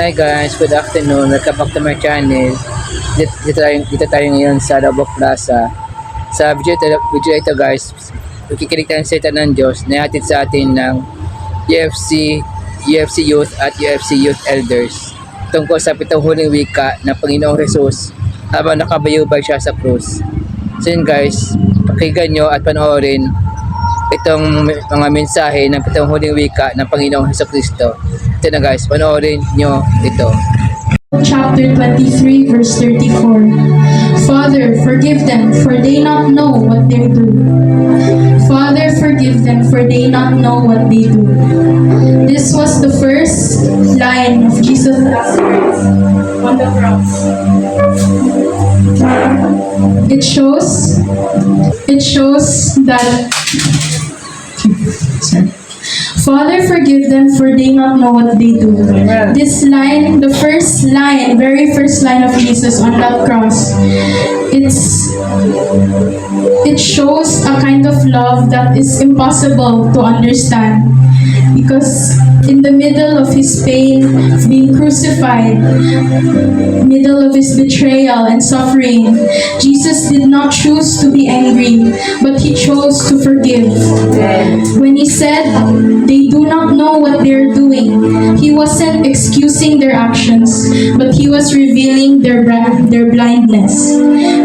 Hi guys, good afternoon. Welcome back to my channel. Dito tayo ngayon sa Lobo Plaza. Sa video ito guys, makikinig tayo sa salita ng Diyos na ihatid sa atin ng UFC Youth at UFC Youth Elders tungkol sa pitong huling wika ng Panginoong Jesus habang nakabayubay siya sa krus. So yun guys, pakinggan nyo at panoorin itong mga mensahe ng pitong huling wika ng Panginoong Jesucristo. Ito na guys, panoorin nyo ito. Chapter 23, verse 34. Father, forgive them, for they not know what they do. Father, forgive them, for they not know what they do. This was the first line of Jesus' last words on the cross. It shows that Father, forgive them, for they not know what they do. Amen. This line, the very first line of Jesus on that cross, it shows a kind of love that is impossible to understand. Because in the middle of his pain, of being crucified, middle of his betrayal and suffering, Jesus did not choose to be angry, but he chose to forgive. When he said, they do not know what they're doing, he wasn't excusing their actions, but he was revealing their blindness.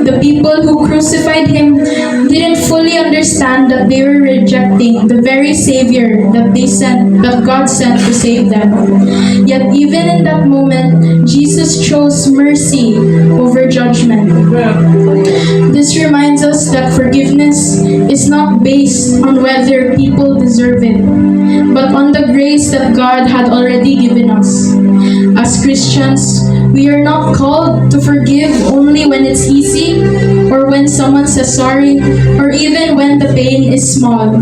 The people who crucified him didn't fully understand that they were rejecting the very Savior that God sent to save them. Yet even in that moment, Jesus chose mercy over judgment. This reminds us that forgiveness is not based on whether people deserve it, but on the grace that God had already given us. As Christians, we are not called to forgive only when it's easy, or when someone says sorry, or even when the pain is small.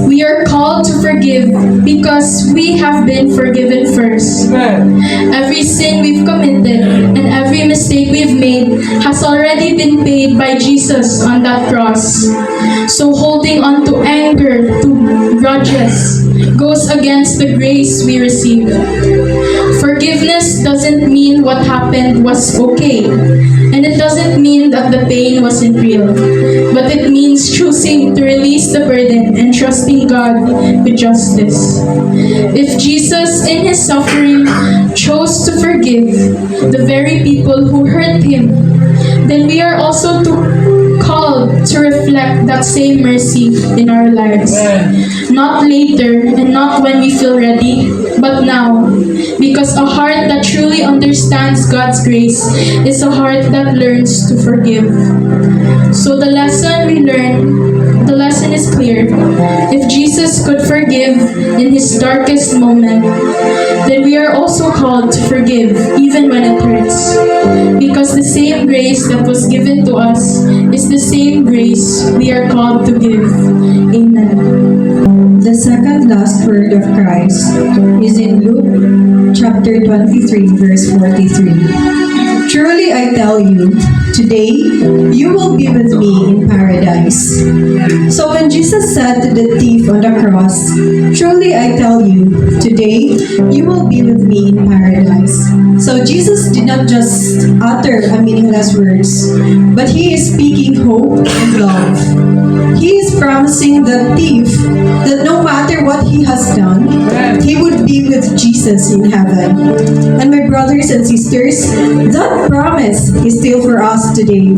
We are called to forgive because we have been forgiven first. Every sin we've committed and every mistake we've made has already been paid by Jesus on that cross. So holding on to anger, to grudges, goes against the grace we receive. Forgiveness doesn't mean what happened was okay, and it doesn't mean that the pain wasn't real, but it means choosing to release the burden and trusting God with justice. If Jesus in his suffering chose to forgive the very people who hurt him, then we are also called to reflect that same mercy in our lives. Not later and not when we feel ready, but now. Because a heart that truly understands God's grace is a heart that learns to forgive. So the lesson is clear. If Jesus could forgive in his darkest moment, then we are also called to forgive even when it hurts. Because the same grace that was given to us is the same grace we are called to give. Amen. The second last word of Christ is in Luke chapter 23, verse 43. Truly I tell you, today you will be with me in paradise. So when Jesus said to the thief on the cross, truly I tell you, today you will be with me in paradise. So Jesus did not just utter a meaningless words, but he is speaking hope and love. He is promising the thief that no matter what he has done, he would be with Jesus in heaven. And my brothers and sisters, that promise is still for us today.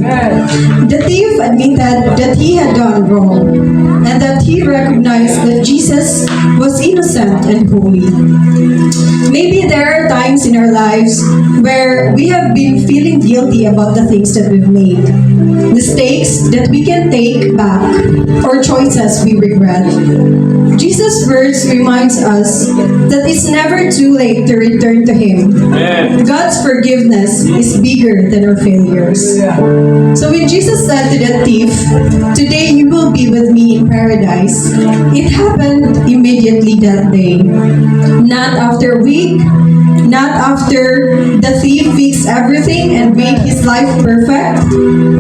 The thief admitted that he had done wrong, and that he recognized that Jesus was innocent and holy. Maybe there are times in our lives where we have been feeling guilty about the things that we've made, mistakes that we can take back, or choices we regret. Jesus' words reminds us that it's never too late to return to Him. God's forgiveness is bigger than our failures. So when Jesus said to the thief, today you will be with me in paradise, it happened immediately that day. Not after a week, not after the thief fixed everything and made his life perfect.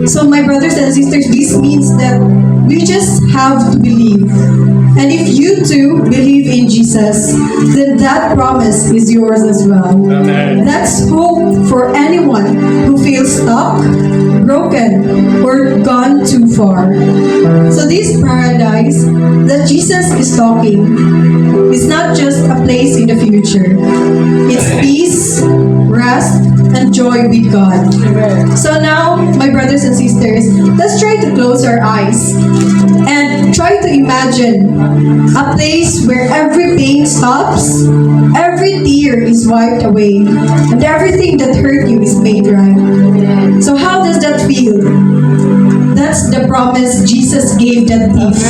So my brothers and sisters, this means that we just have to believe. And if you too believe in Jesus, then that promise is yours as well. That's hope for anyone who feels stuck, broken, or gone too far. So this paradise that Jesus is talking is not just a place in the future. It's peace, rest, and joy with God. So now, my brothers and sisters, let's try to close our eyes and try to imagine a place where every pain stops, every tear is wiped away, and everything that hurt you is made right. So how does that feel? That's the promise Jesus gave that thief.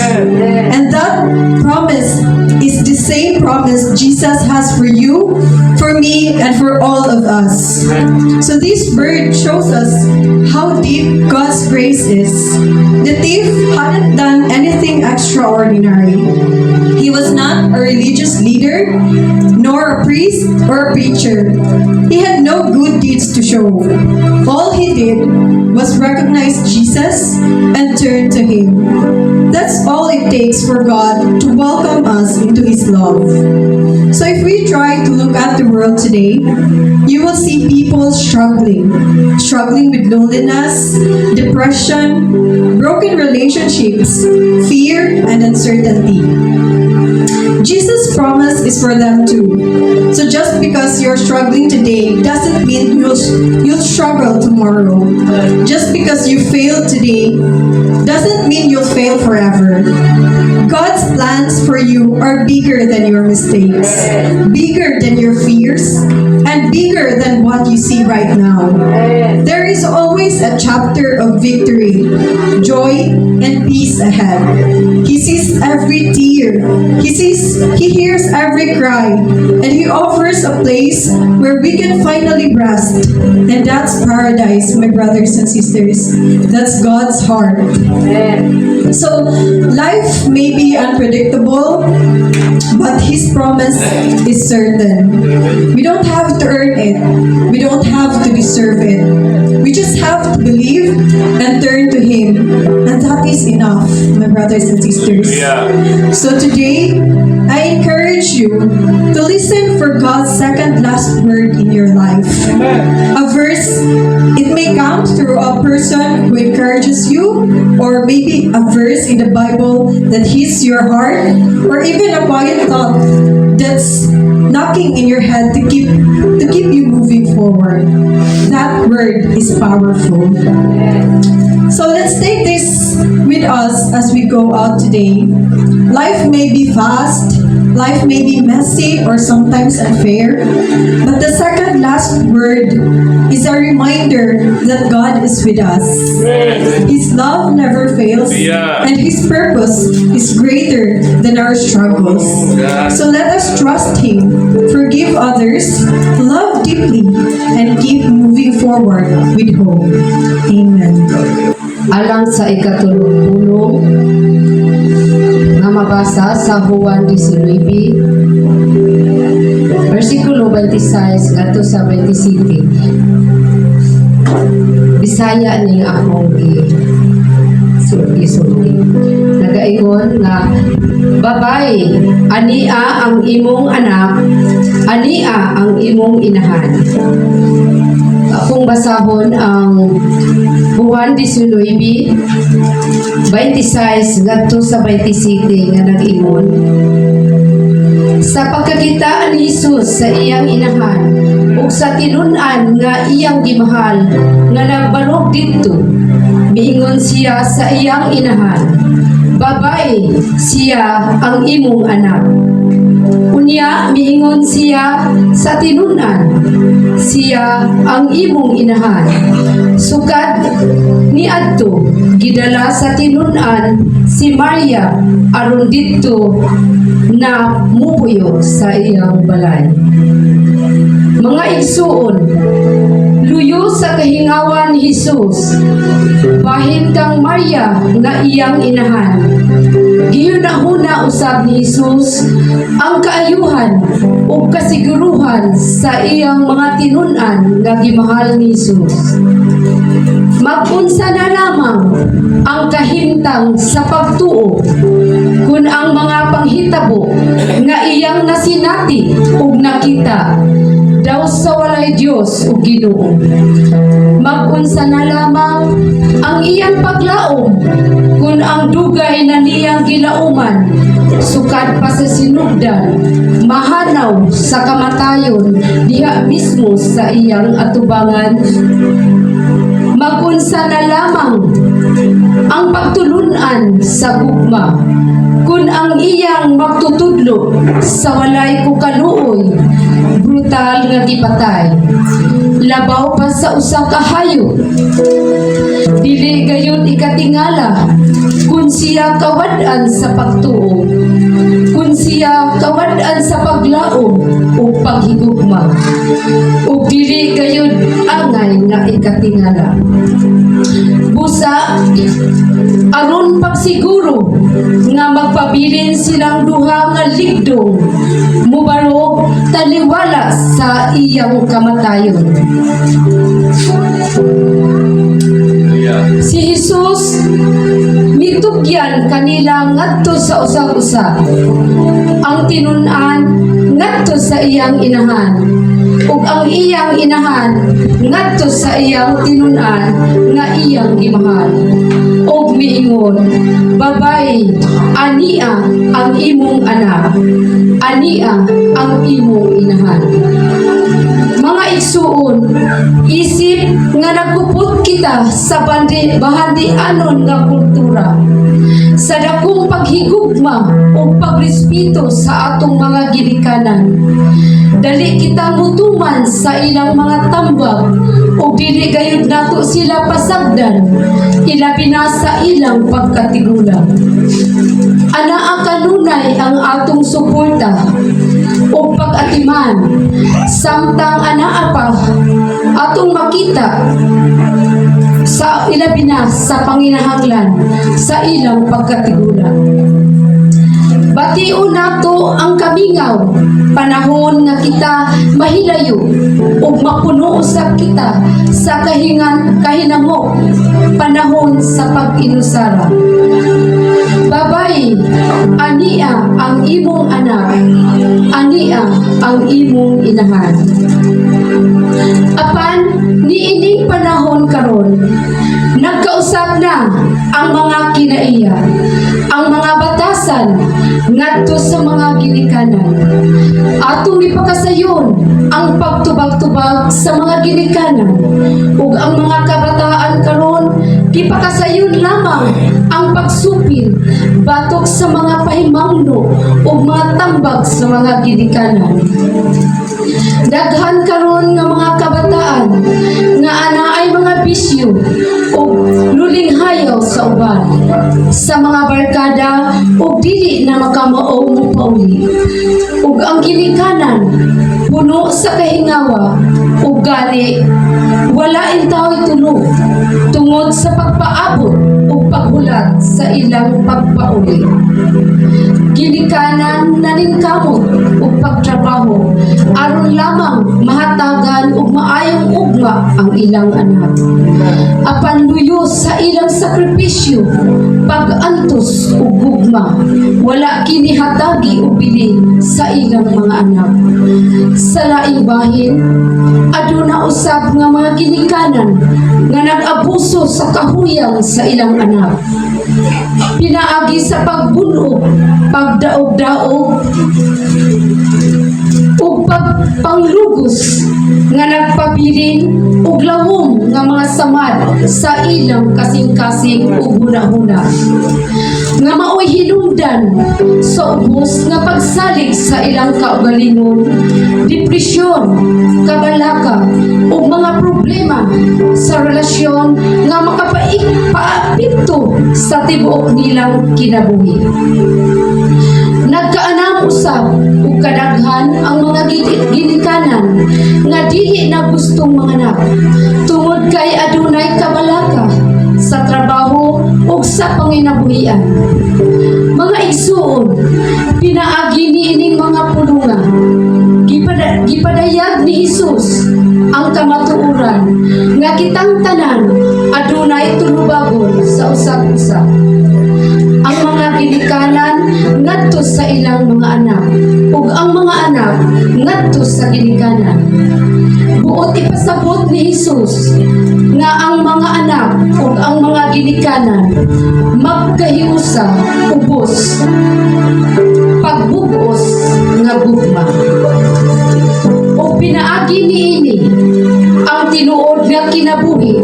And that promise is the same promise Jesus has for you, for me, and for all of us. So this bird shows us how deep God's grace is. The thief hadn't done anything extraordinary. He was not a religious leader, nor a priest or a preacher. He had no good deeds to show. All he did was recognize Jesus and turn to Him. That's all it takes for God to welcome us into His love. So if we try to look at the world today, you will see people struggling with loneliness, depression, broken relationships, fear, and uncertainty. Jesus' promise is for them too. So just because you're struggling today doesn't mean you'll struggle tomorrow. Just because you failed today doesn't mean you'll fail forever. God's plans for you are bigger than your mistakes, bigger than your fears, and bigger than what you see right now. There is always a chapter of victory, joy, and peace ahead. He sees every tear. He hears every cry, and He offers a place where we can finally rest. And that's paradise, my brothers and sisters. That's God's heart. So, life may be unpredictable, but His promise is certain. We don't have to earn it. We don't have to deserve it. We just have to believe and turn to Him. And that is enough, my brothers and sisters. So today, I encourage you to listen for God's second last word in your life. A verse, it may come through a person who encourages you, or maybe a verse in the Bible that hits your heart, or even a quiet thought that's knocking in your head to keep you moving forward. That word is powerful. So let's take this with us as we go out today. Life may be fast, life may be messy or sometimes unfair, but the second last word is a reminder that God is with us. His love never fails, and His purpose is greater than our struggles. So let us trust Him, forgive others, love deeply, and keep moving forward with hope. Amen. Alang sa ikatulong-pulo na mabasa sa Juan 19, versikulo 26 ato sa 27. Bisaya ni akong sulti. Nagaingon nga, babay, ania ang imong anak, ania ang imong inahan. Akong basahon ang Juan 19, 26 ngadto sa 27 nga nag-ingon. Sa pagkakita ni Jesus sa iyang inahan ug sa tinun-an nga iyang gimahal nga nagbalog didto, miingon siya sa iyang inahan, babay, siya ang imong anak. Unya miingon siya sa tinun-an, siya ang imong inahan. Sukad niadto gidala sa tinun-an si Maria aron didto na mupuyo sa iyang balay. Mga igsuon, Luyo sa kahingawan ni Jesus, bahin kang Maria nga iyang inahan. Gihunahuna usab ni Jesus ang kaayuhan ug kasiguruhan sa iyang mga tinun-an nga gimahal ni Jesus. Mag-unsa na lamang ang kahimtang sa pagtuo kun ang mga panghitabo nga iyang nasinati ug nakita daw sa walay Dios ug Ginoo. Mag-unsa na lamang ang iyang paglaom kun ang dugay na niyang gilauman sukad pa sa sinugdan mahanaw sa kamatayon diha mismo sa iyang atubangan. Mag-unsa na lamang ang pagtulunan sa gugma kun ang iyang magtutudlo sa walay kukaluoy brutal nga gipatay labaw pa sa usa ka hayop. Dili gayon ikatingala kun siya kawad-an sa pagtuo, kun siya kawad-an sa paglaom o paghigugma, ug dili gayon angay nga ikatingala. Busa aron pagsiguro nga magpabilin silang duha nga ligdong mubarog taliwala sa iyang kamatayon. Si Jesus mitugyan kanila ngadto sa usag-usa ang tinun-an ngadto sa iyang inahan ug ang iyang inahan ngadto sa iyang tinun-an nga iyang gimahal ug miingon, "Babay, ania ang imong anak, ania ang imong inahan." Mga igsuon, isip nga nagkupot kita sa bahandianon nga kultura, sa dakong paghigugma o pagrespeto sa atong mga ginikanan. Dali kita mutuman sa ilang mga tambag o dili gayud nato sila pasagdan, ilabi na sa ilang pagkatigulang. Anaa kanunay ang atong suporta o pag-atiman, samtang anaa pa atong makita sa ilabi na sa panginahanglan sa ilang pagkatigulang. Bation nato ang kamingaw, panahon nga kita mahilayo ug mapuno usab kita sa kahinamo, panahon sa pag-inusara. Babay, ania ang imong anak, ania ang imong inahan. Apan niining panahon karon, nagkausap na ang mga kinaiya, ang mga batasan ngadto sa mga ginikanan. Atong ipakasayon ang pagtubag-tubag sa mga ginikanan ug ang mga kabataan karon ipakasayon lamang ang pagsupil batok sa mga pahimangno ug mga tambag sa mga ginikanan. Daghan karon nga mga kabataan nga anaay mga bisyo o luling hayaw sa uban, sa mga barkada o dili na makamao mo pauli, ug ang ginikanan puno sa kahingawa ug gani wala intaw tunog tungod sa pagpaabot ug paghulat sa ilang pagpauli. Ginikanan naningkamot ug pagtrabaho aron lamang mahatagan ug maayong ugma ang ilang anak. Apan luyo sa ilang sakripisyo, pag-antos ug gugma, wala kini hatagi ug bili sa ilang mga anak. Sa laing bahin, aduna usab nga mga ginikanan nga nag-abuso sa kahuyang sa ilang anak. Pinaagi sa pagbunog, pagdaog-daog, ug pagpanglugos nga nagpabilin ug lawom nga mga samad sa ilang kasing-kasing ug huna-huna. Nga maoy hinungdan sa ubos nga pagsalig sa ilang kaugalingon, depresyon, kabalaka ug mga problema sa relasyon nga makapaapekto sa tibuok nilang kinabuhi. Nagkaanang usab ug kadaghan ang mga ginikanan nga dili na gustong manganak tungod kay adunay kabalaka sa trabaho ug sa panginabuhian. Mga igsuon, pinaagi niining mga pulunga. Gipadayag ni Hesus ang kamatuoran nga kitang tanan adunay tulubagon sa usab-usab. Ang mga ginikanan ngadto sa ilang mga anak ug ang mga anak ngadto sa ginikanan. Buot ipasabot ni Hesus nga ang mga anak ug ang mga ginikanan magkahiusa ubos pagbugos nga gugma. O pinaagi niini ang tinuod nga kinabuhi,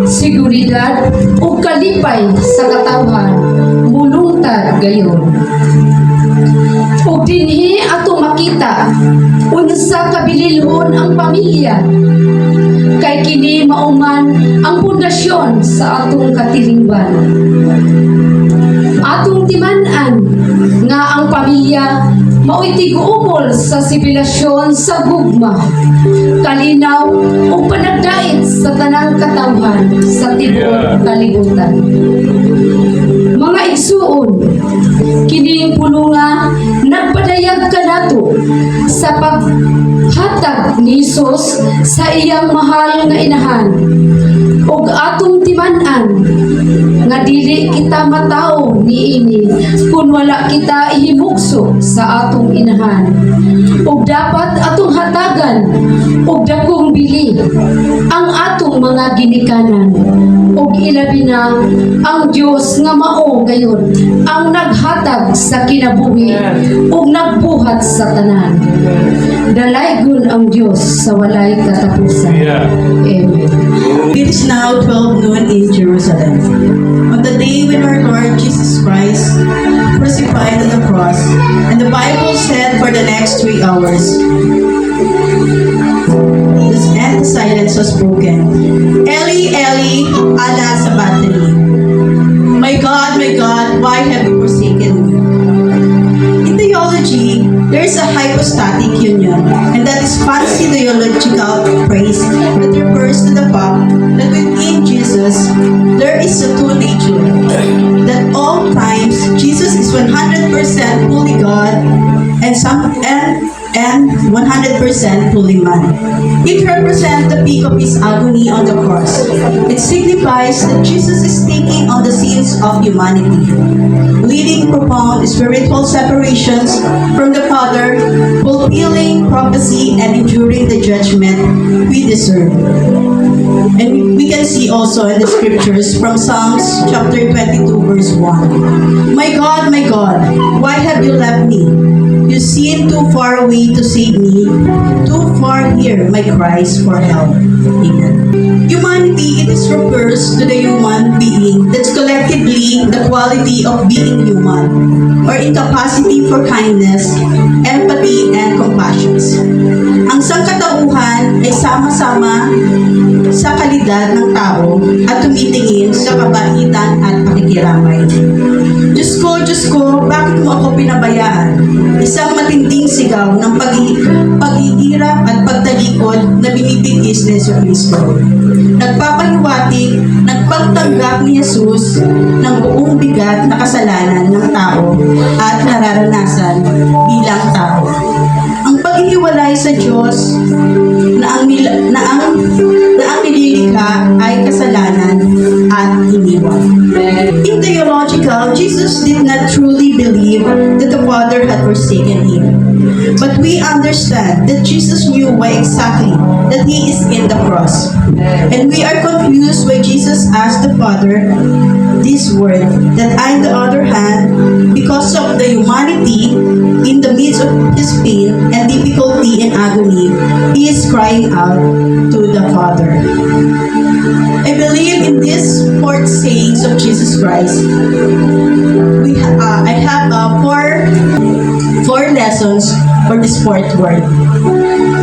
seguridad ug kalipay sa katawhan mulungtad gayon. Ug dinhi ato makita unsa kabililhon ang pamilya, kay kini mauman ang pundasyon sa atong katilingban. Atong timan-an nga ang pamilya mao'y tiguumol sa sibilasyon sa gugma, kalinaw ug panagdait sa tanang katawhan sa tibuok kalibutan. Mga igsuon, kining pulunga nagpadayag kanato sa paghatag ni Hesus sa iyang mahal nga inahan ug atong timan-an nga dili kita matao niini kung wala kita ihimugso sa atong inahan ug dapat atong hatagan ug dakong bili ang atong mga ginikanan ug ilabi na ang Dios nga mao gayon ang naghatag sa kinabuhi ug nagbuhat sa tanan. Dalaygon ang Dios sa walay katapusan. Amen. It is now 12 noon in Jerusalem. On the day when our Lord Jesus Christ crucified on the cross, and the Bible said for the next 3 hours, and the silence was broken. Eli, Eli, lama sabachthani. My God, why have you forsaken me? In theology, there is a hypostatic union, and that is fancy theological phrase that refers to the fact that within Jesus, there is a two nature. That all times, Jesus is 100% fully God and 100% fully man. It represents the peak of his agony on the cross. It signifies that Jesus is taking on the sins of humanity, leading profound spiritual separations from the Father, fulfilling prophecy and enduring the judgment we deserve. And we can see also in the scriptures from Psalms chapter 22 verse 1. My God, why have you left me? You seem too far away to save me, too far hear my cries for help. Amen. Humanity, it is refers to the human being that's collectively the quality of being human, or incapacity for kindness, empathy, and compassion. Ang sangkatauhan ay sama-sama sa kalidad ng tao at tumitingin sa kabaitan at pakikiramay. Diyos ko, bakit mo ako pinabayaan? Isang matinding sigaw ng paghihirap at pagtalikod na binibigis ni Yesu Cristo. Nagpapahiwatig, nagpagtanggap ni Jesus ng buong bigat na kasalanan ng tao at nararanasan bilang tao. Ang paghihiwalay sa Diyos na ang nililikha ay kasalanan at iniwan. In theological, Jesus did not truly believe that the Father had forsaken him. But we understand that Jesus knew why exactly that he is in the cross. And we are confused why Jesus asked the Father this word, that on the other hand, because of the humanity, in the midst of his pain and difficulty and agony, he is crying out to the Father. I believe in these fourth sayings of Jesus Christ. I have four lessons for this fourth word.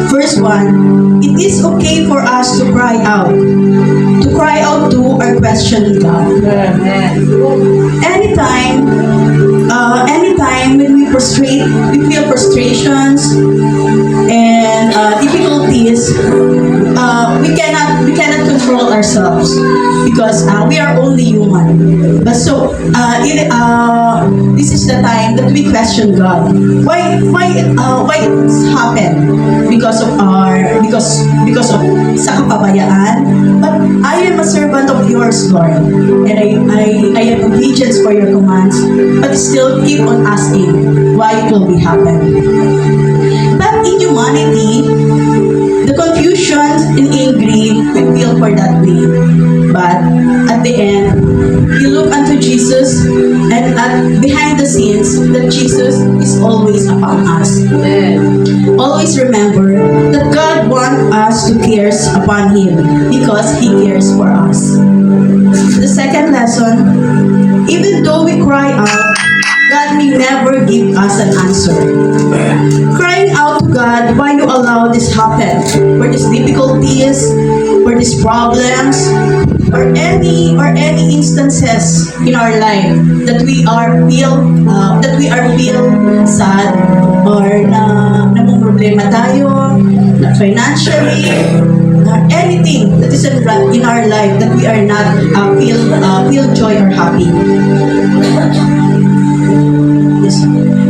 First one, it is okay for us to cry out to or question God. Anytime time when we feel frustrations and difficulties, we cannot control ourselves because we are only human. But this is the time that we question God. Why it's happened? Because of sa kapabayaan. But I am a servant of yours, Lord, and I am obedient for your commands. But still keep on asking why it will be happen. But in humanity, the confusion and angry we feel for that way. But at the end, you look unto Jesus, and behind the scenes, that Jesus is always upon us. Always remember that God wants us to care upon Him because He cares for us. The second lesson, even though we cry out, God may never give us an answer. Crying out to God, why you allow this happen? For these difficulties, for these problems, or any instances in our life that we feel sad or namumroblema tayo, na financially, anything that is in our life that we are not feel joy or happy.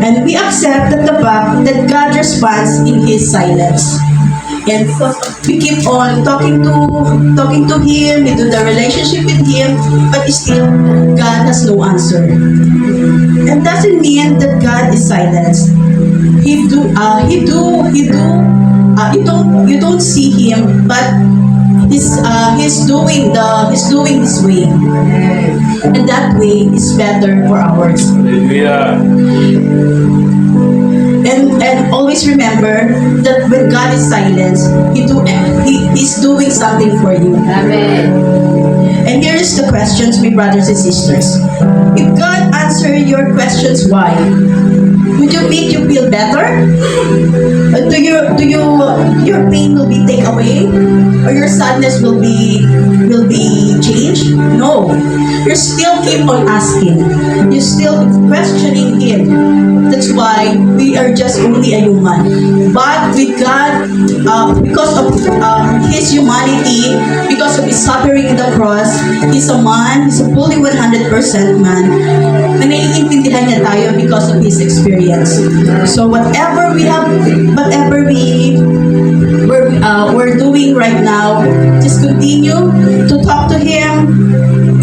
And we accept that the fact that God responds in His silence. And we keep on talking to Him, we do the relationship with Him, but still God has no answer. And doesn't mean that God is silent. You don't see Him, but He's doing His way. And that way is better for ours. And always remember that when God is silent, He is doing something for you. Amen. And here is the questions, my brothers and sisters. If God answer your questions, why? Would you make you feel better? Your pain will be taken away, or your sadness will be changed? No. You still keep on asking. You still questioning Him. That's why we are just only a human. But with God, because of His humanity, because of His suffering in the cross, He's a man, He's a fully 100% man, na naiintindihan niya tayo because of His experience. So whatever we're doing right now, just continue to talk to Him.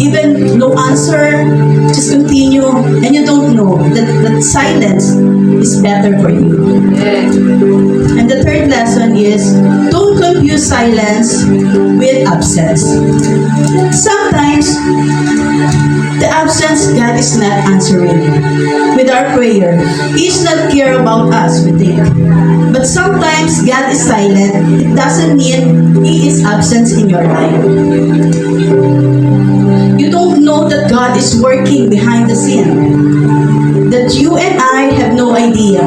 Even no answer, just continue, and you don't know that silence is better for you. And the third lesson is, don't confuse silence with absence. Sometimes, the absence, God is not answering with our prayer. He's not care about us, we think. But sometimes, God is silent. It doesn't mean He is absent in your life. You don't know that God is working behind the scene. That you and I have no idea.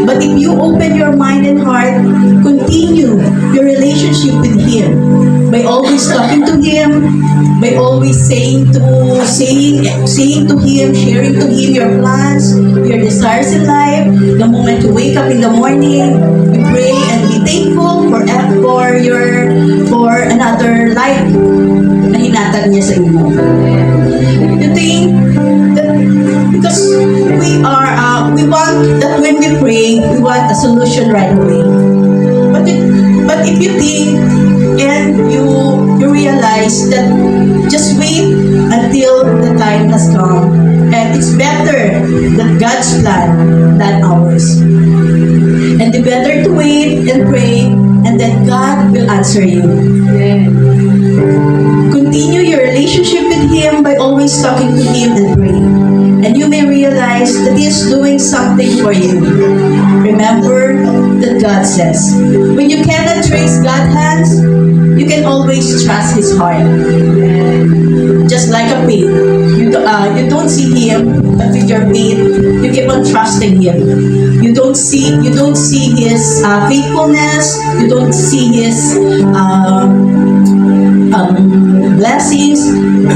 But if you open your mind and heart, continue your relationship with Him by always talking to Him, by always saying to Him, sharing to Him your plans, your desires in life. The moment you wake up in the morning, you pray and be thankful for another life na hinatag niya sa inyo. You think that because we want that when we pray, we want a solution right away. But if you think and you realize that just wait until the time has come, and it's better that God's plan than ours. And the better to wait and pray, and then God will answer you. Continue your relationship with Him by always talking to Him and praying. And you may realize that He is doing something for you. Remember that God says, when you cannot trace God's hands, you can always trust His heart. Just like a faith. You don't see Him, but with your faith, you keep on trusting Him. You don't see His faithfulness. You don't see His blessings,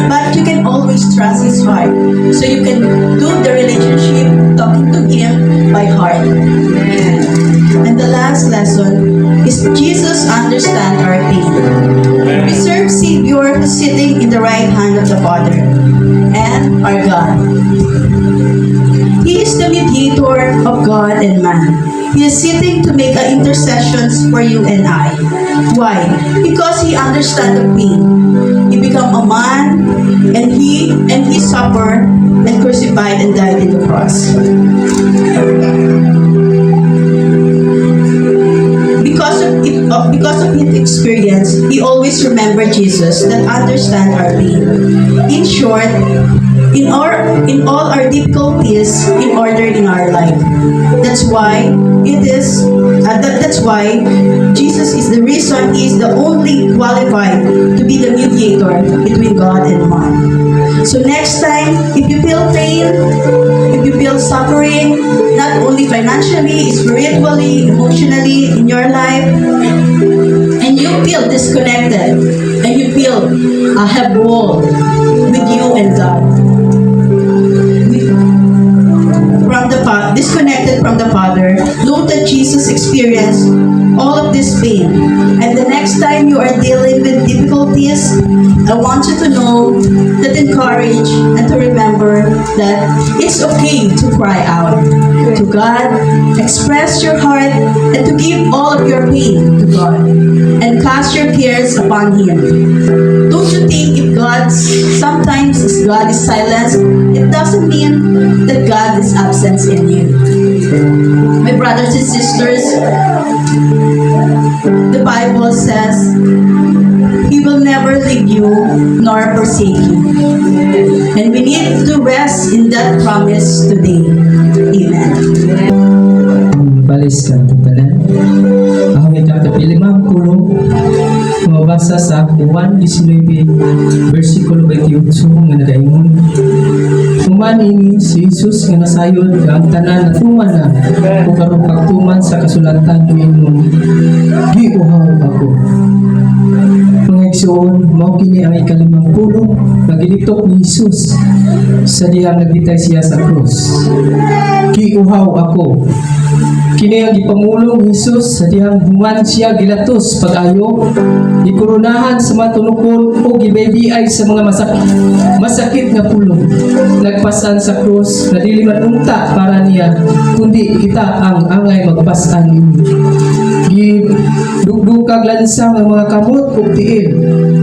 but you can always trust His heart. So you can do the relationship, talking to Him, by heart. And the last lesson is Jesus understands our pain. We serve Savior who's sitting in the right hand of the Father and our God. He is the mediator of God and man. He is sitting to make intercessions for you and I. Why? Because he understands the pain. He became a man and he suffered and crucified and died in the cross. Because of his experience, he always remembered Jesus that understand our pain. In short, in all our difficulties in order in our life. That's why Jesus is the reason. He is the only qualified to be the mediator between God and man. So next time, if you feel pain, if you feel suffering, not only financially, spiritually, emotionally in your life, and you feel disconnected, and you feel have wall with you and God, disconnected from the Father, know that Jesus experienced all of this pain. And the next time you are dealing with difficulties, I want you to know, that encourage and to remember that it's okay to cry out to God, express your heart, and to give all of your pain to God, and cast your cares upon Him. Don't you think if sometimes God is silent, it doesn't mean that God is absent in you. My brothers and sisters, the Bible says, He will never leave you nor forsake you. And we need to rest in that promise today. Amen. Balis ka tanan. Ako may kapilima kulong mabasa sa Juan 19 versikulo 28 nga nagaingon. Human ini si Jesus nga nasayod nga ang tanan natuman na o karong pagtuman sa kasulatan niingon. Giuhaw ako. Mga igsoon, mao kini ang ikalimang pulo nga gilitok ni Jesus sa dihang nagbitay siya sa krus. Giuhaw ako. Kini ang ipamulong Jesus sa dihang human siya gilatos pag-ayo, ikurunahan sa matunukon o gibaybiay sa mga masakit nga pulong. Nagpasan sa krus na dili man unta para niya, kundi kita ang angay magpasan niya. Gidugdugkag lansang ang mga kamot ug tiil,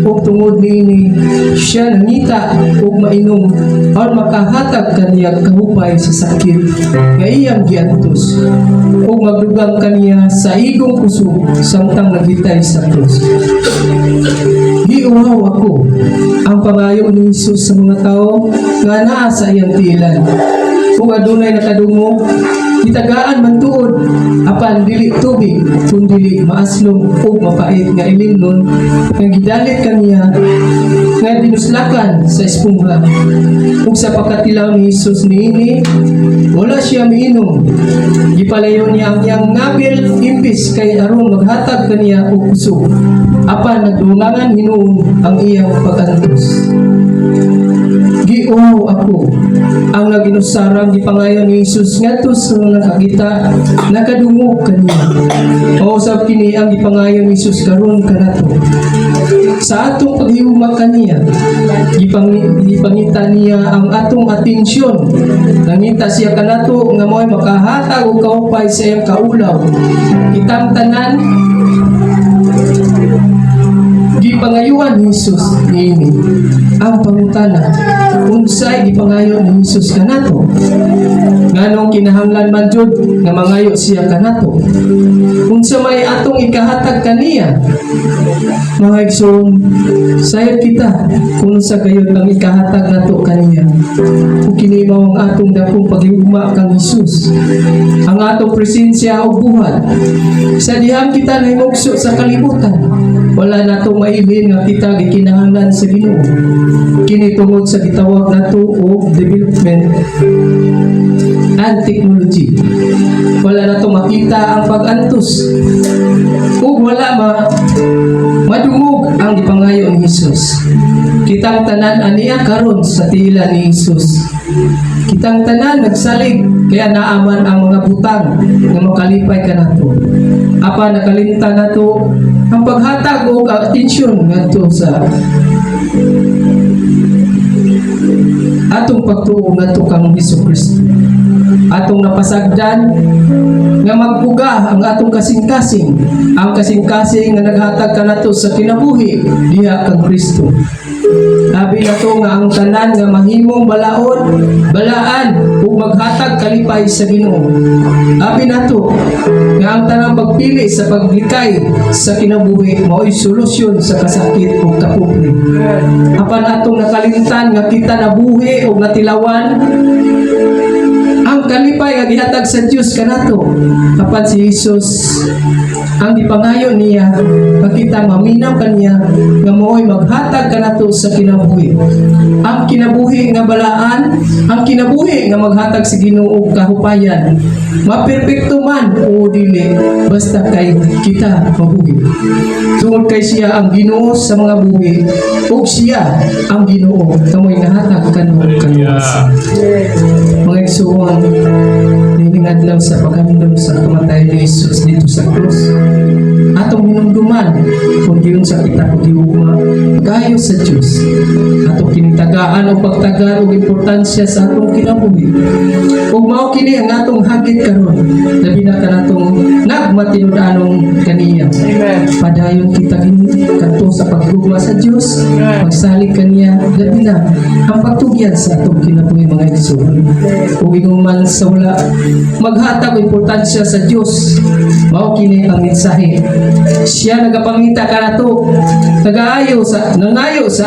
ug tungod niini siya nangita ug mainom aron makahatag kaniya kahupay sa sakit nga iyang giantos. O magdugang kaniya sa igong kusog samtang nagbitay sa krus. Giuhaw ako ang pangayo ni Jesus sa mga tao nga naa sa iyang tiilan. Kung adunay nakadungog, itagaan man tuod apan dili tubig kun dili maaslom ug mapait nga ilimnon nga gidalit kaniya nga dinuslakan sa espuma. Ug sa pagkatilaw ni Jesus niini wala siya miinom. Gipalayo niya ang iyang nabil imbis kay aron maghatag kaniya og kusog. Apan nagdungangan hinuon ang iyang pag-antos. Giuhaw ako ang naginusarang gipangayo ni Jesus ngadto sa mga nakakita nakadungog kaniya. Mausab kini ang gipangayo ni Jesus karon kanato. Sa atong paghihuma kaniya, gipangita niya ang atong atensyon. Nangita siya kanato nga mo'y makahatag og kahupay sa iyang kaulaw. Kitang tanan gipangayuan ni Jesus niini. Ang pangutana, unsay gipangayo ni Jesus kanato? Nganong kinahanglan man jud nga mangayo siya kanato? Unsa may atong ikahatag kaniya? Mga igsoon, sayod kita kung sa gayud lang ikahatag nato kaniya. Kung kini mao ang atong dakong paghigugma kang Jesus, ang atong presensya o buhat sa dihang kita nahimugso sa kalibutan, wala nato mailin nga kita gikinahanglan sa Ginoo. Kini tungod sa gitawag nato og development and technology. Wala nato makita ang pag-antos ug wala madungog ang gipangayo ni Jesus. Kitang tanan aniya karon sa tila ni Jesus. Kitang tanan nagsalig kaya naaman ang mga butang nga makalipay kanato. Apa nakalimtan nato ang paghatag og atensyon ngadto sa atong pagtuo ngadto kang Hesukristo. Atong napasagdan nga magpuga ang atong kasing-kasing, ang kasing-kasing nga naghatag kanato sa kinabuhi diha kang Kristo. Sabi na to nga ang tanan nga mahimong balaan ug maghatag kalipay sa Ginoo. Sabi na to nga ang tanang pagpili sa paglikay sa kinabuhi mao'y solusyon sa kasakit ug kapupri. Apan atong nakalimtan nga kita nabuhi ug natilawan ang kalipay nga gihatag sa Dios kanato. Apan si Jesus ang gipangayo niya makita maminaw kaniya nga mao'y maghatag kanato sa kinabuhi. Ang kinabuhi nga balaan, ang kinabuhi nga maghatag sa Ginoo og kahupayan. Maperpekto man o dili basta kay kita mabuhi. Tungod kay siya ang Ginoo sa mga buhi ug siya ang Ginoo kamoy nahatag kanimo kaluwasan. Mga igsuon, niningad lang sa paghandom sa kamatay ni Jesus dito sa krus. Atong hinumduman kung diyon sa kita pag-iugma gayo sa Diyos. Atong kinitagaan o pagtagaan o importansya sa atong kinabuhi. Kung mao kini ang atong hagit karon, labi na kanatong nagmatinud-anong kaniya. Padayon kita kanto sa pag-iugma sa Diyos, magsalig kaniya, labi na ang pagtugyan sa atong kinabuhi mga igsoon. Kung man sa wala maghatag o importansya sa Diyos, mao kini ang mensahe. Siya nagapangita kanato, nangayo sa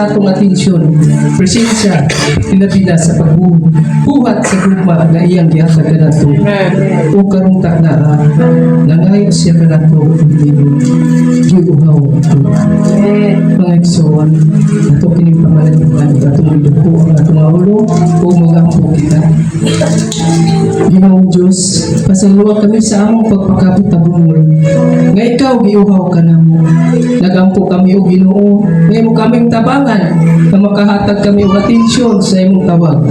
atong atensyon, presensya, pinabila sa pagbuhat sa gugma na iyang gihatag kanato. O karong takna, nangayo siya kanato, giuhaw ito. Mga igsoon, ato kining pamalantuan, atong iduko ang atong ulo, o magampo kita. Ginoong Diyos, pasaluwa kami sa among pagpakabot na bungol. Nga ikaw, giuhaw ka na mo. Nagampo kami o Ginoo. Ngayon mo kaming tabangan na makahatag kami o atensyon sa imong tawag.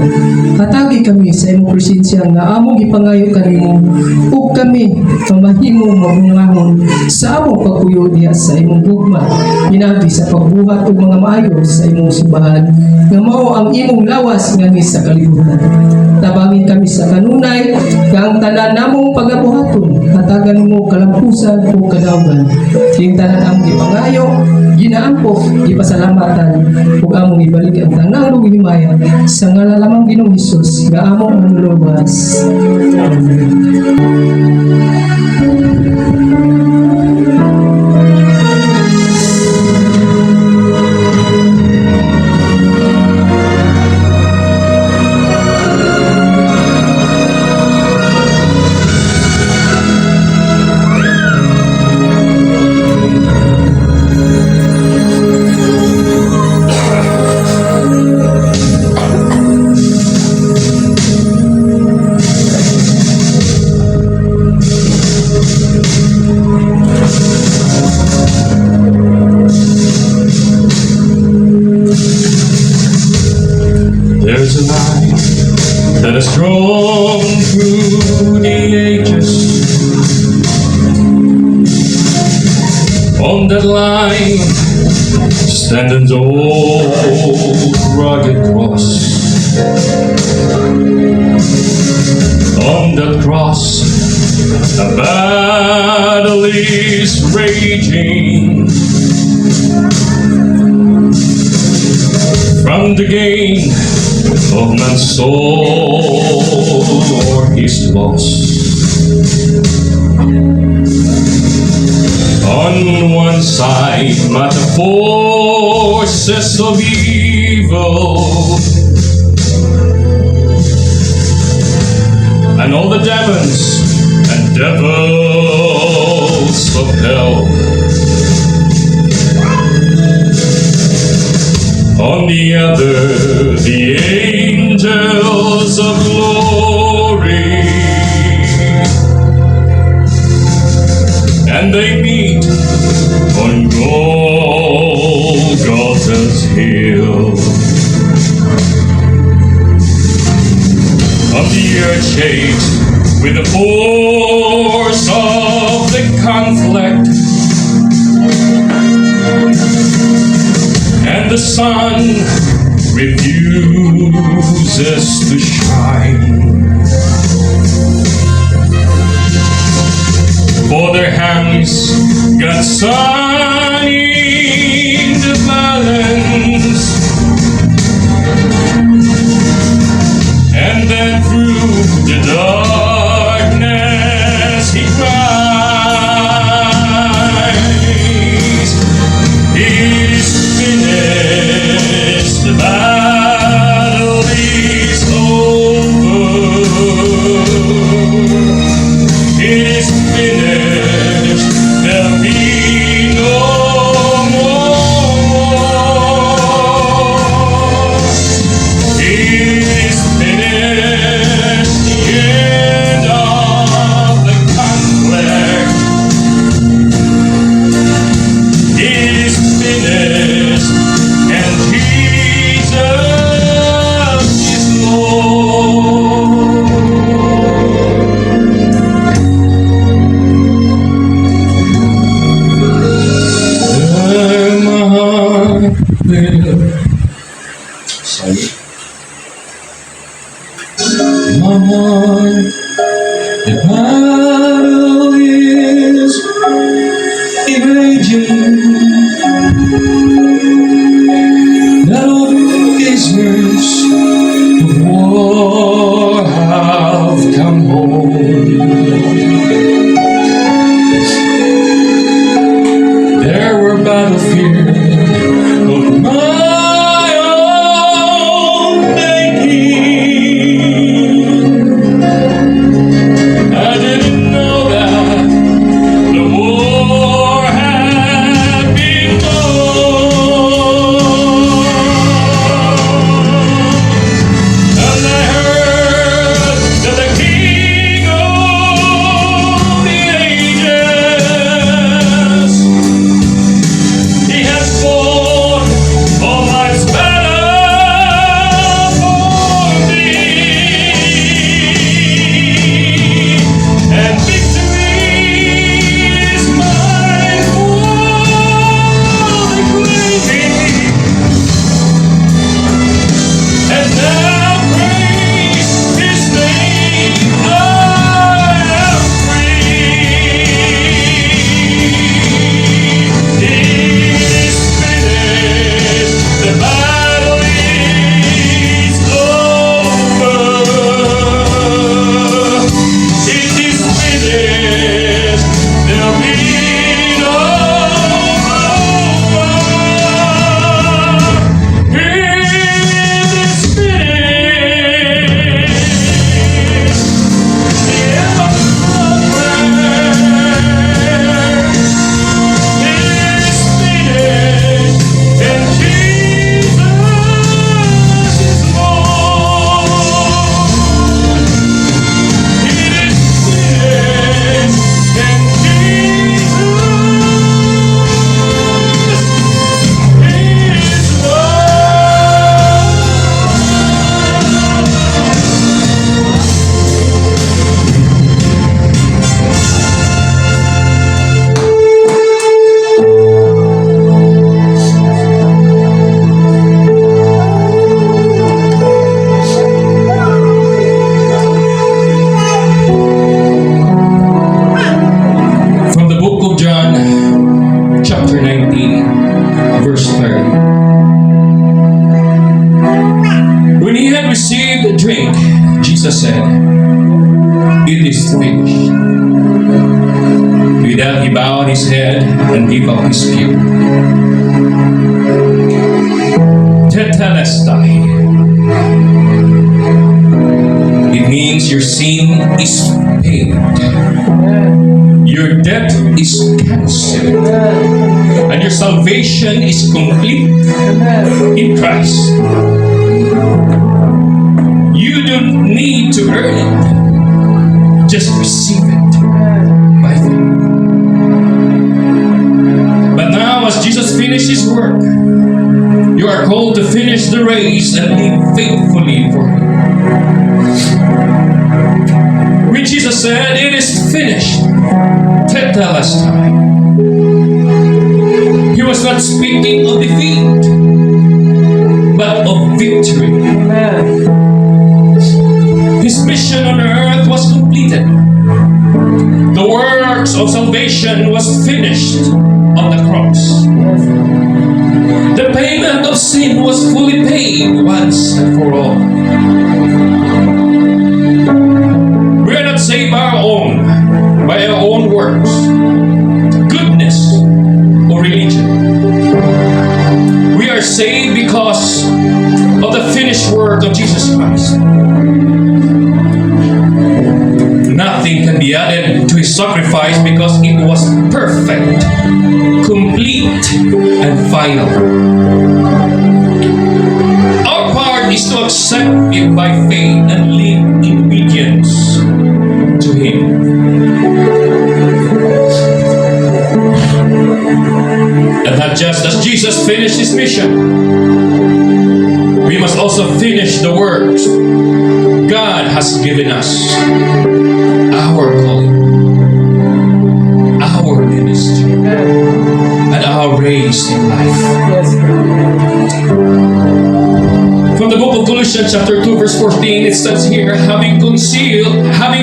Hatagi kami sa imong presensya nga among ipangayo kanimo ug kami pamahimo mabungahon sa among pagpuyo niya sa imong gugma. Pinagi sa pagbuhat og mga maayo sa imong simbahan nga mao ang imong lawas nga sa kalibutan. Tabangin kami sa kanunay nga ang tanan namong pagabuhaton hatagan mo kalampusan o kadaugan. Ing tanan ang gipangayo, ginaampo, gipasalamatan ug among ibalik ang tanang lugihimaya sa ngalan lamang Ginoong Hesus nga among manluluwas. There's a line that has grown through the ages. On that line stand an old rugged cross. On that cross a battle is raging. From the gain of man's soul or his loss. On one side, the forces of evil and all the demons and devils of hell. On the other, the angels of glory, and they meet on Golgotha's hill. of the earth shakes with the force of the conflict, and the sun refuses to shine. For their hands got sun in the balance, and then through the darkness he cries, "It is finished, the battle is over. It is finished, there'll be no more. It is finished, the end of the conflict. It is finished, and Jesus is Lord." My heart will sorry. My heart, the battle is raging. Now these words of war have come home. There were battlefields of my own making. I didn't know that the war had been won. And I heard that the King of the ages, he has fought all life's battle for me, and victory is mine for the claiming. And now praise his name, I am free. It is finished, the battle is over. It is finished, there'll be no more. It is finished, the end of the it is finished, and Jesus is Lord. It is finished, and Jesus is From the book of John, chapter 19, verse 30. When he had received the drink, Jesus said, "It is finished." With that, he bowed his head and gave up his spirit. Tetelestai. It means your sin is paid. Your debt is cancelled. And your salvation is complete in Christ. You don't need to earn it. Just receive it by faith. But now, as Jesus finished his work, you are called to finish the race and live faithfully for him. said, "It is finished." Tetelestai. He was not speaking of defeat, but of victory. His mission on earth was completed. The works of salvation was finished on the cross. The payment of sin was fully paid once and for all. We are not saved by our own works, goodness, or religion. We are saved because of the finished work of Jesus Christ. Nothing can be added to his sacrifice because it was perfect, complete, and final. Our part is to accept it by faith and live in obedience to him. And not just as Jesus finished his mission, we must also finish the works God has given us. Our calling, our ministry, and our race in life. From the book of Colossians chapter 2 verse 14, it says here, having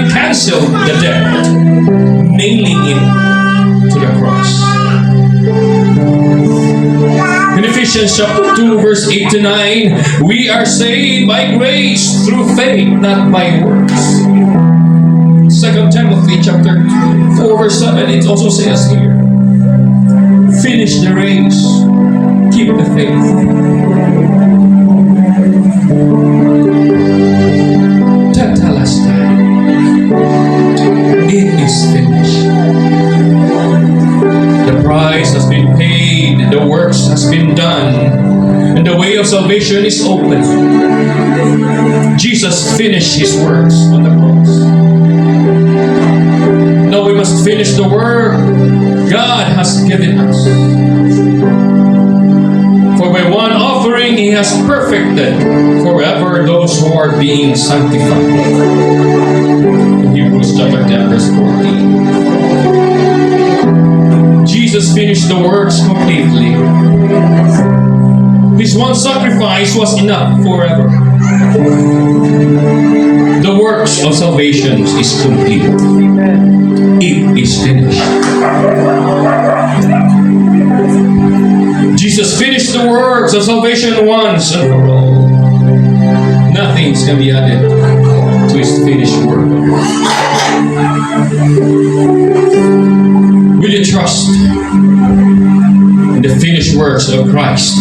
cancelled the debt, nailing it to the cross. In Ephesians chapter 2 verse 8 to 9, we are saved by grace through faith, not by works. 2 Timothy chapter 4 verse 7, it also says here, finish the race, keep the faith. Tetelestai. It is finished. The price has been paid, the works has been done, and the way of salvation is open. Jesus finished his works on the cross. Now we must finish the work God has given us. For by one offering he has perfected forever those who are being sanctified. In Hebrews chapter 10 verse 14. Jesus finished the works completely. His one sacrifice was enough forever. The works of salvation is complete. It is finished. Jesus finished the works of salvation once and for all. Nothing can be added to his finished work. Will you trust in the finished works of Christ?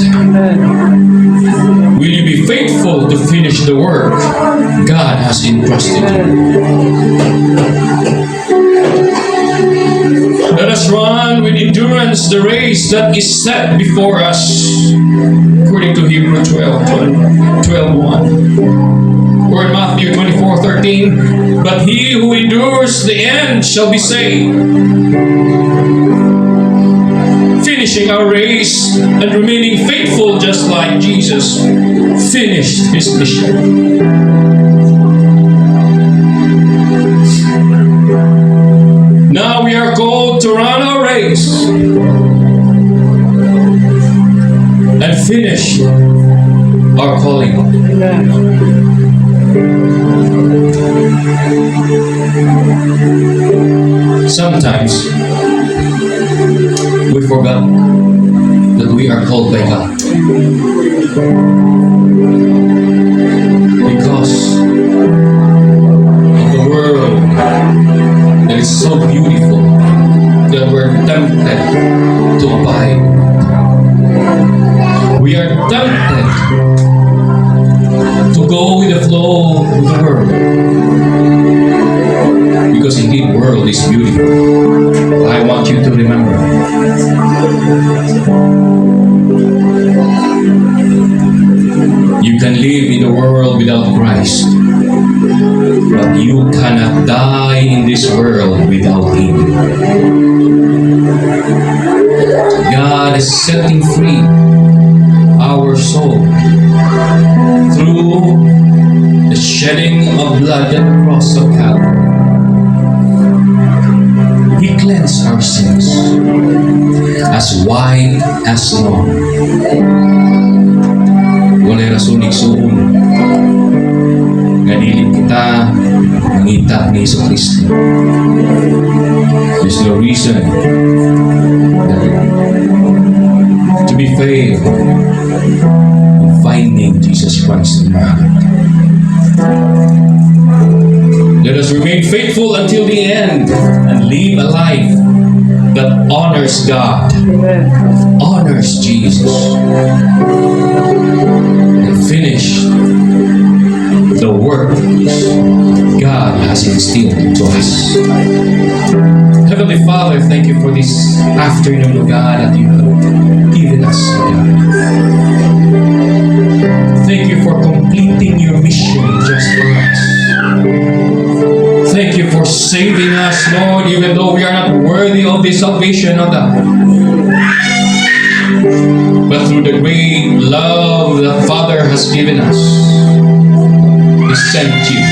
Will you be faithful to finish the work God has entrusted you? Let us run with endurance the race that is set before us, according to Hebrews 12:1. Or in Matthew 24:13, but he who endures the end shall be saved. Finishing our race and remaining faithful just like Jesus finished his mission. Now we are called to run our race and finish our calling. Sometimes we forgot that we are called by God. Because of the world that is so beautiful that we're tempted to abide. We are tempted to go with the flow of the world. Because indeed the world is beautiful. I want you to remember. You can live in the world without Christ, but you cannot die in this world without Him. God is setting free our soul through the shedding of blood at the cross of Calvary. He cleansed our sins as white as snow. Walay rason igsuon nga dili kita mangita ni Kristo. There's no reason to be failed in finding Jesus Christ in my heart. Let us remain faithful until the end and live a life that honors God, honors Jesus, and finish the work God has instilled into us. Heavenly Father, thank you for this afternoon, O God, that you have given us, O God. Thank you for completing your mission just for us. Thank you for saving us, Lord, even though we are not worthy of this salvation, O God. But through the great love that Father has given us, He sent you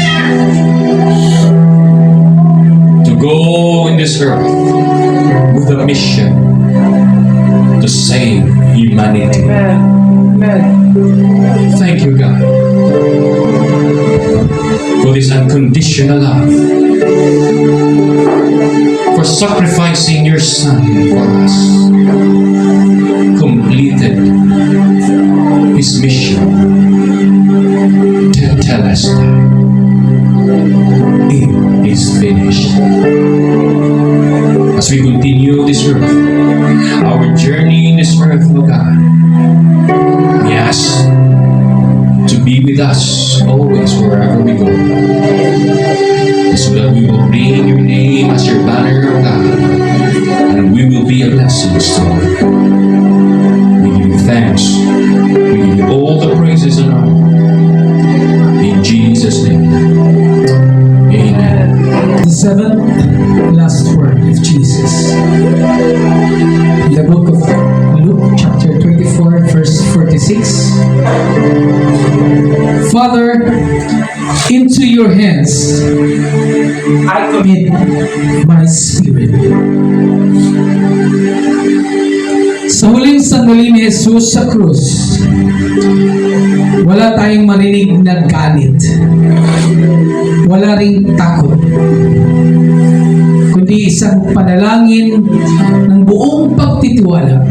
to go in this earth with a mission to save humanity. Thank you, God, for this unconditional love, for sacrificing your Son for us, completed His mission to tell us that it is finished. As we continue this earth, our journey in this earth, O God, we ask to be with us always wherever we go, so that we will bring your name as your banner, O God, and we will be a blessing to all. We give you thanks. We give you all the praises and honor. In Jesus' name. Amen. The seventh last word of Jesus. In the book of Luke, chapter 24, verse 46. Father, into your hands I commit my spirit. Sa huling sandali ni Jesus sa krus, wala tayong marinig na galit. Wala ring takot. Kundi isang panalangin ng buong pagtitiwala.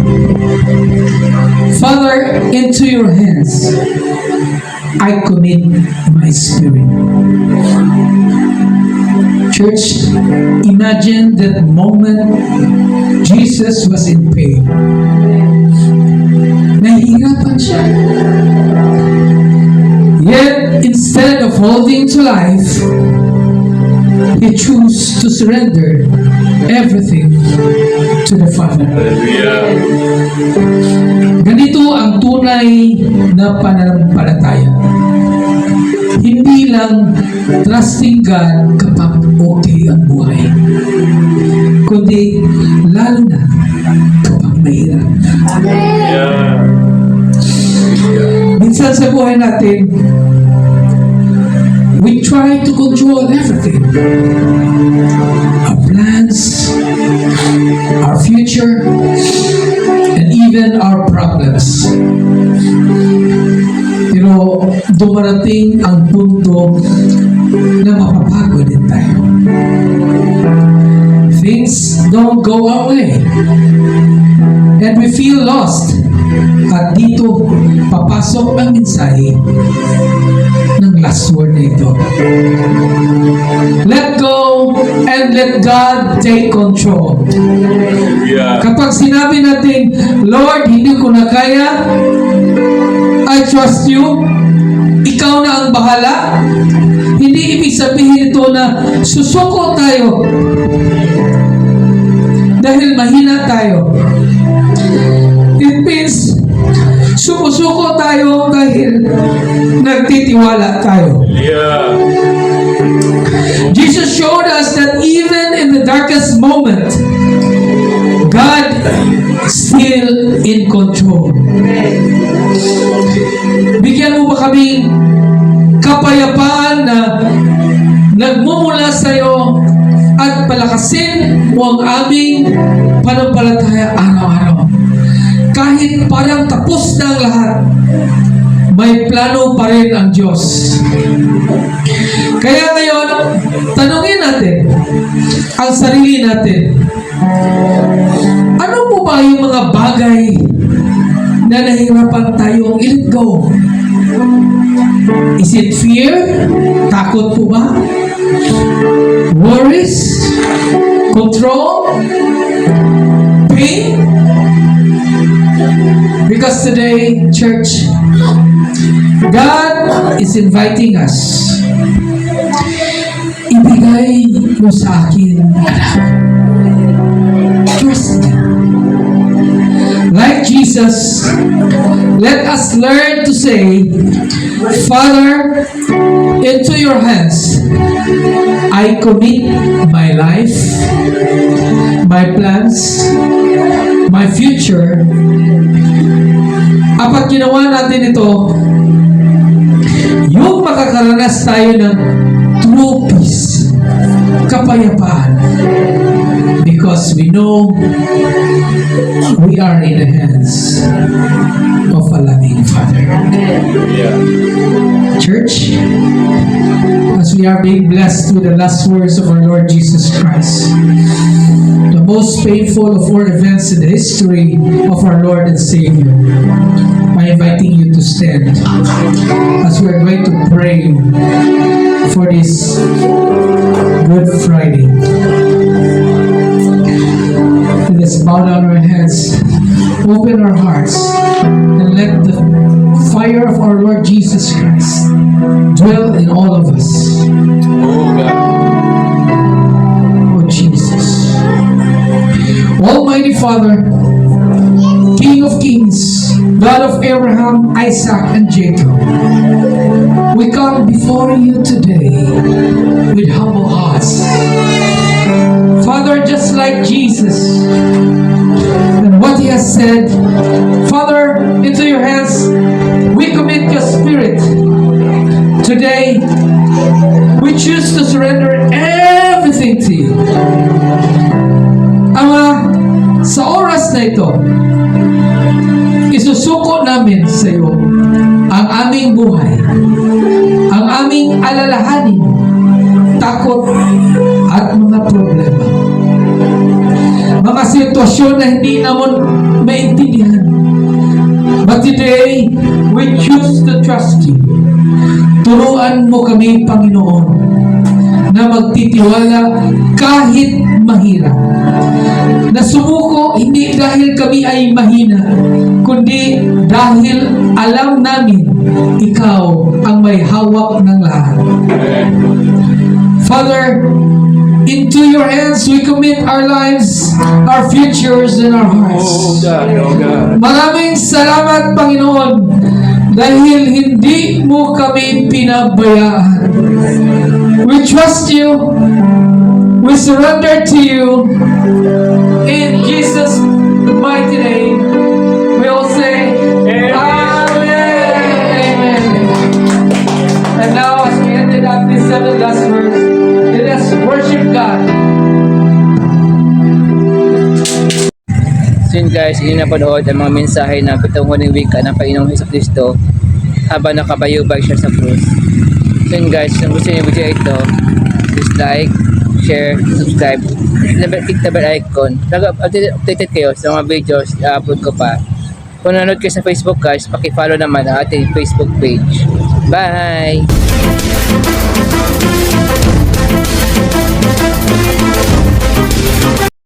Father, into your hands I commit my spirit. Church, imagine that moment Jesus was in pain. Nahihirapan siya. Yet, instead of holding to life, He chose to surrender everything to the Father. Ganito ang tunay na pananampalataya. Hindi lang trusting God kapag okay ang buhay, kundi lalo na kapag mahirap. Minsan sa buhay natin, we try to control everything. Our plans, our future, and even our problems. Pero dumarating ang punto na mapapagod din tayo. Things don't go our way. And we feel lost. At dito, papasok ang mensahe ng last word na ito. Let go and let God take control. Kapag sinabi natin, Lord, hindi ko na kaya, I trust you, ikaw na ang bahala, hindi ibig sabihin ito na susuko tayo dahil mahina tayo. It means sumusuko tayo dahil nagtitiwala tayo. Jesus showed us that even in the darkest moment, God is still in control. Bigyan mo ba kami kapayapaan na nagmumula sa iyo at palakas Palakasin mo ang aming pananampalataya araw-araw. Kahit parang tapos na ang lahat, may plano pa rin ang Diyos. Kaya ngayon, tanungin natin ang sarili natin. Ano po ba yung mga bagay na nahihirapan tayong i-let go? Is it fear? Takot po ba? Worries? Control? Pain? Because today, church, God is inviting us. Ibigay mo sa akin, anak. Trust me. Like Jesus, let us learn to say, Father, into your hands, I commit my life, my plans, my future. Kapag ginawa natin ito, yung makakaranas tayo ng true peace, kapayapaan, because we know we are in the hands of a loving Father. Church, as we are being blessed with the last words of our Lord Jesus Christ, the most painful of all events in the history of our Lord and Savior, I'm inviting you to stand as we are going to pray for this Good Friday. Let's bow down our heads, open our hearts, and let the fire of our Lord Jesus Christ dwell in all of us. Oh Jesus. Almighty Father, King of Kings, God of Abraham, Isaac, and Jacob, we come before you today with humble hearts. Father, just like Jesus and what he has said, Father, into your hands we commit your spirit. Today, we choose to surrender everything to you. Ama, sa oras na ito, isusuko namin sa iyo ang aming buhay, ang aming alalahanin, takot, at mga problema. Mga sitwasyon na hindi naman maintindihan. But today, we choose to trust you. Turuan mo kami, Panginoon, na magtitiwala kahit mahirap. Na sumuko hindi dahil kami ay mahina, kundi dahil alam namin ikaw ang may hawak ng lahat. Father, into your hands we commit our lives, our futures, and our hearts. Maraming salamat, Panginoon, dahil hindi mo kami pinabayaan. We trust you. We surrender to you. In Jesus' mighty name, we all say, Amen. Amen. And now, as we ended up this 7 last verse, let us worship God. So yun guys, yun napanood ang mga mensahe ng pitong huling wika ng Panginoong Jesucristo habang nakabayubay siya sa krus. So yun guys, kung gusto niyo yung video ito, please like, share, subscribe, click the bell icon. Updated kayo sa mga videos na upload ko pa. Kung nanonood kayo sa Facebook guys, paki-follow naman ang ating Facebook page. Bye!